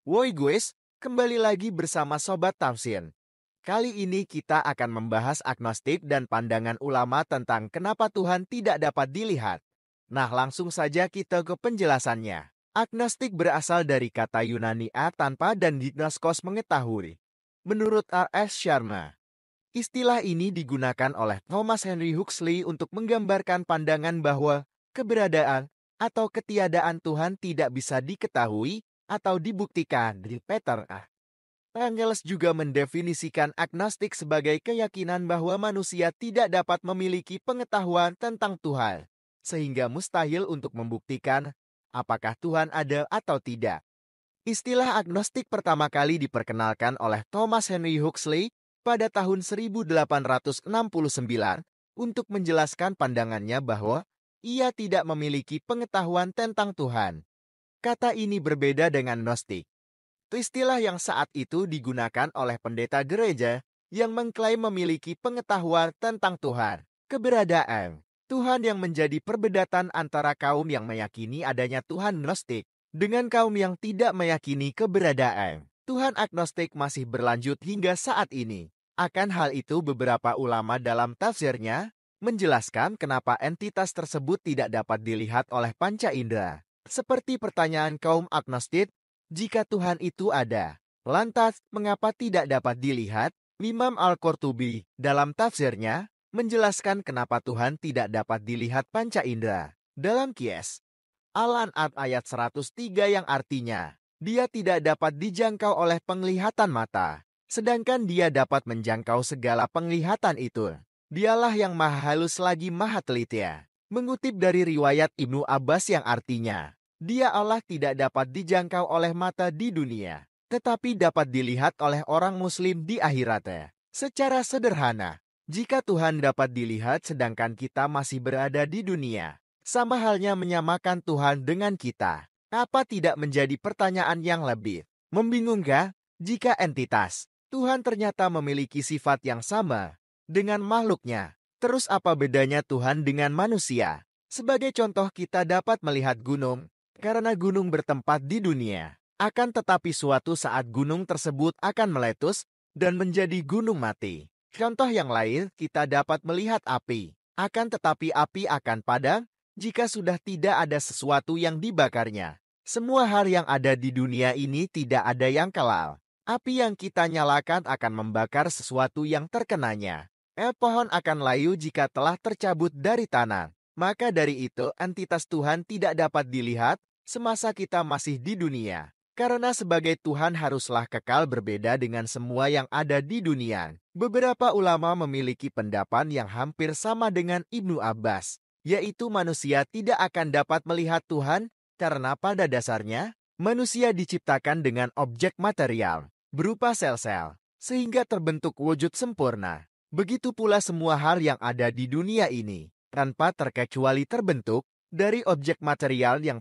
Woi guys, kembali lagi bersama Sobat Tafsir. Kali ini kita akan membahas agnostik dan pandangan ulama tentang kenapa Tuhan tidak dapat dilihat. Nah, langsung saja kita ke penjelasannya. Agnostik berasal dari kata Yunani a tanpa dan gnoskos mengetahui. Menurut R.S. Sharma, istilah ini digunakan oleh Thomas Henry Huxley untuk menggambarkan pandangan bahwa keberadaan atau ketiadaan Tuhan tidak bisa diketahui atau dibuktikan. Dari Peter A. Engels juga mendefinisikan agnostik sebagai keyakinan bahwa manusia tidak dapat memiliki pengetahuan tentang Tuhan, sehingga mustahil untuk membuktikan apakah Tuhan ada atau tidak. Istilah agnostik pertama kali diperkenalkan oleh Thomas Henry Huxley pada tahun 1869 untuk menjelaskan pandangannya bahwa ia tidak memiliki pengetahuan tentang Tuhan. Kata ini berbeda dengan gnostik. Istilah yang saat itu digunakan oleh pendeta gereja yang mengklaim memiliki pengetahuan tentang Tuhan. Keberadaan Tuhan yang menjadi perbedaan antara kaum yang meyakini adanya Tuhan gnostik dengan kaum yang tidak meyakini keberadaan Tuhan agnostik masih berlanjut hingga saat ini. Akan hal itu beberapa ulama dalam tafsirnya menjelaskan kenapa entitas tersebut tidak dapat dilihat oleh panca indera. Seperti pertanyaan kaum agnostik, jika Tuhan itu ada, lantas mengapa tidak dapat dilihat? Imam Al-Qurtubi dalam tafsirnya menjelaskan kenapa Tuhan tidak dapat dilihat panca indera. Dalam Qiyas Al-An'am ayat 103 yang artinya, dia tidak dapat dijangkau oleh penglihatan mata, sedangkan dia dapat menjangkau segala penglihatan itu. Dialah yang maha halus lagi maha teliti. Mengutip dari riwayat Ibnu Abbas yang artinya, dia Allah tidak dapat dijangkau oleh mata di dunia, tetapi dapat dilihat oleh orang muslim di akhirat. Secara sederhana, jika Tuhan dapat dilihat sedangkan kita masih berada di dunia, sama halnya menyamakan Tuhan dengan kita. Apa tidak menjadi pertanyaan yang lebih membingungkan jika entitas Tuhan ternyata memiliki sifat yang sama dengan makhluknya? Terus apa bedanya Tuhan dengan manusia? Sebagai contoh kita dapat melihat gunung, karena gunung bertempat di dunia. Akan tetapi suatu saat gunung tersebut akan meletus dan menjadi gunung mati. Contoh yang lain kita dapat melihat api. Akan tetapi api akan padam jika sudah tidak ada sesuatu yang dibakarnya. Semua hal yang ada di dunia ini tidak ada yang kekal. Api yang kita nyalakan akan membakar sesuatu yang terkenanya. Pohon akan layu jika telah tercabut dari tanah. Maka dari itu entitas Tuhan tidak dapat dilihat semasa kita masih di dunia. Karena sebagai Tuhan haruslah kekal berbeda dengan semua yang ada di dunia. Beberapa ulama memiliki pendapat yang hampir sama dengan Ibnu Abbas, yaitu manusia tidak akan dapat melihat Tuhan karena pada dasarnya manusia diciptakan dengan objek material berupa sel-sel, sehingga terbentuk wujud sempurna. Begitu pula semua hal yang ada di dunia ini, tanpa terkecuali terbentuk dari objek material yang